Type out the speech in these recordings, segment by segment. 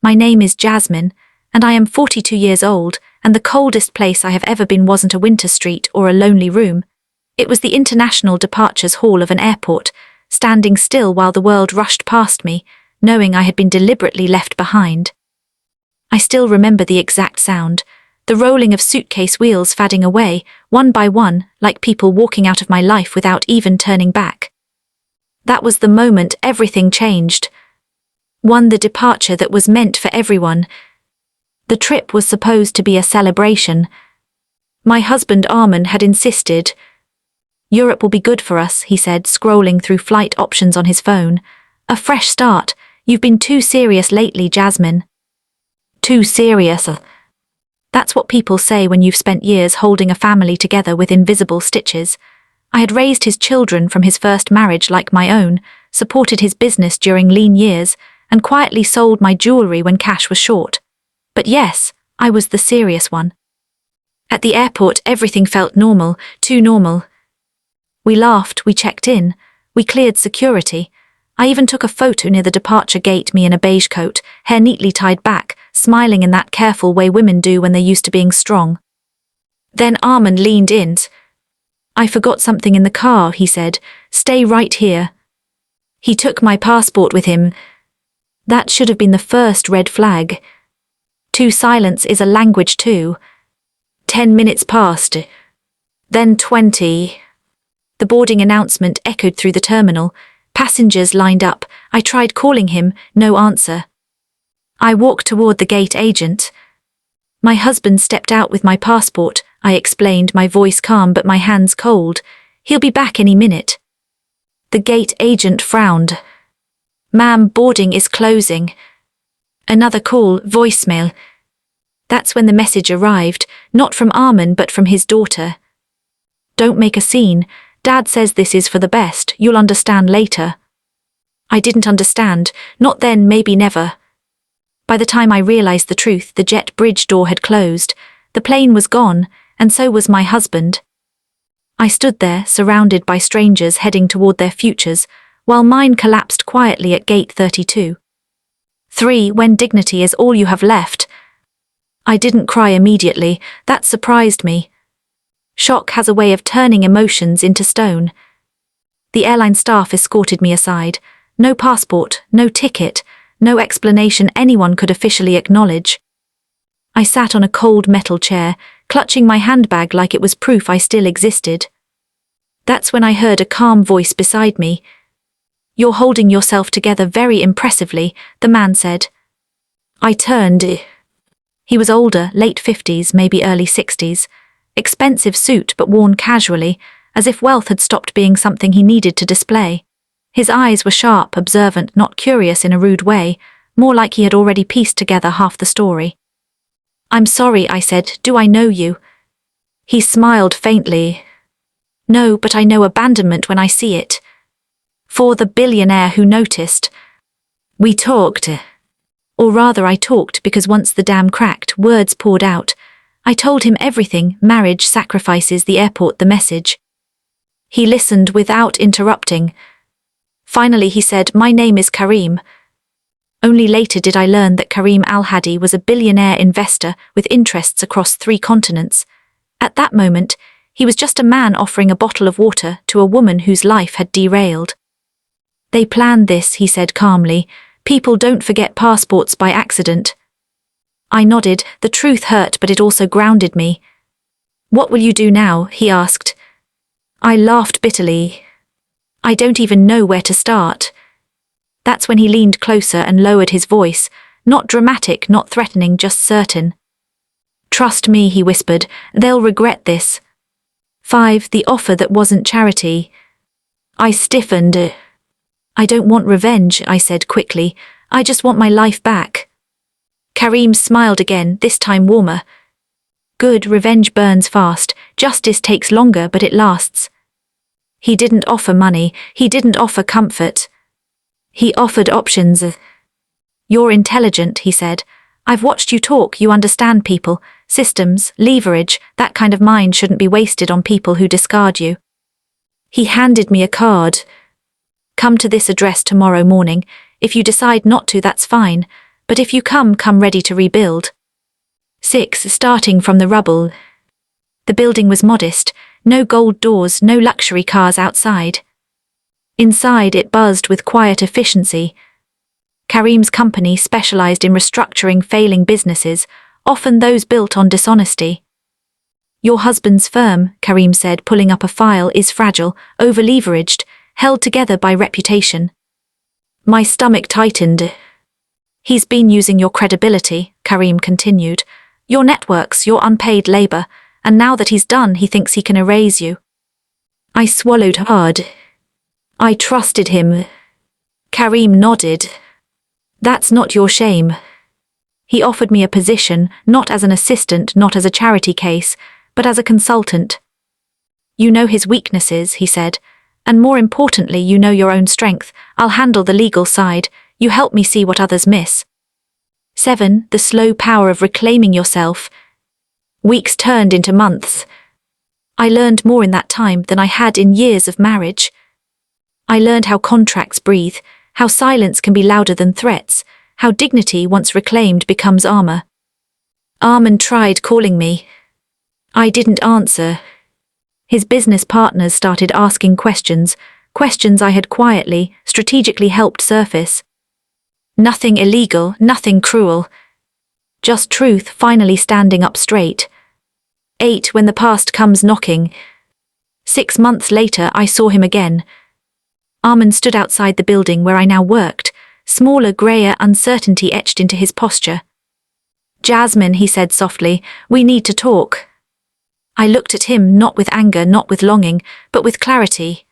My name is Jasmine, and I am 42 years old, and the coldest place I have ever been wasn't a winter street or a lonely room. It was the International Departures Hall of an airport, standing still while the world rushed past me, knowing I had been deliberately left behind. I still remember the exact sound, the rolling of suitcase wheels fading away, one by one, like people walking out of my life without even turning back. That was the moment everything changed. The departure that was meant for everyone. The trip was supposed to be a celebration. My husband Armin had insisted. "Europe will be good for us," he said, scrolling through flight options on his phone. "A fresh start. You've been too serious lately, Jasmine." Too serious. That's what people say when you've spent years holding a family together with invisible stitches. I had raised his children from his first marriage like my own, supported his business during lean years, and quietly sold my jewelry when cash was short. But yes, I was the serious one. At the airport, everything felt normal, too normal. We laughed, we checked in, we cleared security. I even took a photo near the departure gate, me in a beige coat, hair neatly tied back, smiling in that careful way women do when they're used to being strong. Then Armin leaned in. "I forgot something in the car," he said. "Stay right here." He took my passport with him. That should have been the first red flag. Silence is a language too. 10 minutes passed. Then 20. The boarding announcement echoed through the terminal. Passengers lined up. I tried calling him, no answer. I walked toward the gate agent. "My husband stepped out with my passport," I explained, my voice calm but my hands cold. "He'll be back any minute." The gate agent frowned. "Ma'am, boarding is closing." Another call, voicemail. That's when the message arrived, not from Armin but from his daughter. "Don't make a scene. Dad says this is for the best, you'll understand later." I didn't understand, not then, maybe never. By the time I realized the truth, the jet bridge door had closed, the plane was gone, and so was my husband. I stood there, surrounded by strangers heading toward their futures, while mine collapsed quietly at gate 32. 3. When dignity is all you have left. I didn't cry immediately, that surprised me. Shock has a way of turning emotions into stone. The airline staff escorted me aside. No passport, no ticket, no explanation anyone could officially acknowledge. I sat on a cold metal chair, clutching my handbag like it was proof I still existed. That's when I heard a calm voice beside me. "You're holding yourself together very impressively," the man said. I turned. He was older, late 50s, maybe early 60s. Expensive suit but worn casually, as if wealth had stopped being something he needed to display. His eyes were sharp, observant, not curious in a rude way, more like he had already pieced together half the story. "I'm sorry," I said. "Do I know you?" He smiled faintly. "No, but I know abandonment when I see it." For the billionaire who noticed. We talked. Or rather, I talked because once the dam cracked, words poured out. I told him everything: marriage, sacrifices, the airport, the message. He listened without interrupting. Finally he said, "My name is Kareem." Only later did I learn that Kareem Al-Hadi was a billionaire investor with interests across 3 continents. At that moment, he was just a man offering a bottle of water to a woman whose life had derailed. "They planned this," he said calmly. "People don't forget passports by accident." I nodded. The truth hurt, but it also grounded me. "What will you do now?" he asked. I laughed bitterly. "I don't even know where to start." That's when he leaned closer and lowered his voice, not dramatic, not threatening, just certain. "Trust me," he whispered, "they'll regret this." 5. The offer that wasn't charity. I stiffened. "I don't want revenge," I said quickly. "I just want my life back." Kareem smiled again, this time warmer. "Good, revenge burns fast, justice takes longer, but it lasts." He didn't offer money, he didn't offer comfort. He offered options. "You're intelligent," he said. "I've watched you talk, you understand people, systems, leverage, that kind of mind shouldn't be wasted on people who discard you." He handed me a card. "Come to this address tomorrow morning. If you decide not to, that's fine. But if you come ready to rebuild. 6. Starting from the rubble. The building was modest, no gold doors, no luxury cars outside. Inside it buzzed with quiet efficiency. Kareem's company specialized in restructuring failing businesses, often those built on dishonesty. Your husband's firm, Kareem said, pulling up a file, is fragile, over-leveraged, held together by reputation. My stomach tightened. He's been using your credibility, Kareem continued, your networks, your unpaid labor, and now that he's done, he thinks he can erase you. I swallowed hard. I trusted him. Kareem nodded. That's not your shame. He offered me a position, not as an assistant, not as a charity case, but as a consultant. You know his weaknesses, he said, and more importantly, you know your own strength. I'll handle the legal side. You help me see what others miss. 7. The slow power of reclaiming yourself. Weeks turned into months. I learned more in that time than I had in years of marriage. I learned how contracts breathe, how silence can be louder than threats, how dignity once reclaimed becomes armor. Arman tried calling me. I didn't answer. His business partners started asking questions I had quietly, strategically helped surface. Nothing illegal, nothing cruel. Just truth finally standing up straight. 8. When the past comes knocking. 6 months later, I saw him again. Arman stood outside the building where I now worked, smaller, grayer, uncertainty etched into his posture. Jasmine, he said softly, we need to talk. I looked at him, not with anger, not with longing, but with clarity.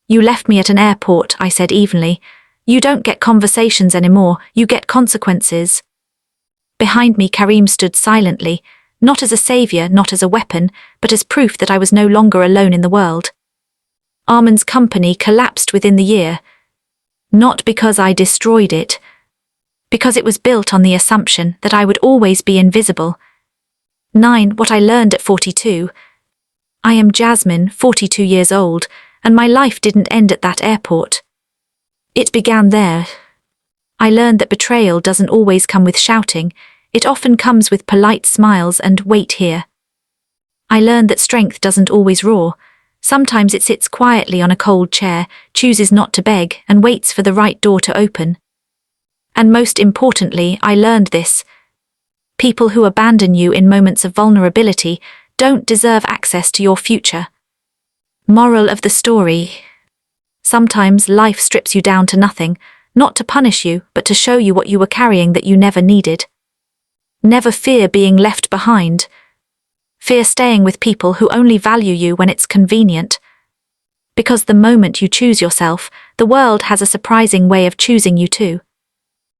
You left me at an airport, I said evenly. You don't get conversations anymore, you get consequences. Behind me, Kareem stood silently, not as a savior, not as a weapon, but as proof that I was no longer alone in the world. Arman's company collapsed within the year. Not because I destroyed it, because it was built on the assumption that I would always be invisible. 9. What I learned at 42. I am Jasmine, 42 years old, and my life didn't end at that airport. It began there. I learned that betrayal doesn't always come with shouting, it often comes with polite smiles and wait here. I learned that strength doesn't always roar. Sometimes it sits quietly on a cold chair, chooses not to beg, and waits for the right door to open. And most importantly, I learned this. People who abandon you in moments of vulnerability don't deserve access to your future. Moral of the story. Sometimes life strips you down to nothing, not to punish you, but to show you what you were carrying that you never needed. Never fear being left behind. Fear staying with people who only value you when it's convenient. Because the moment you choose yourself, the world has a surprising way of choosing you too.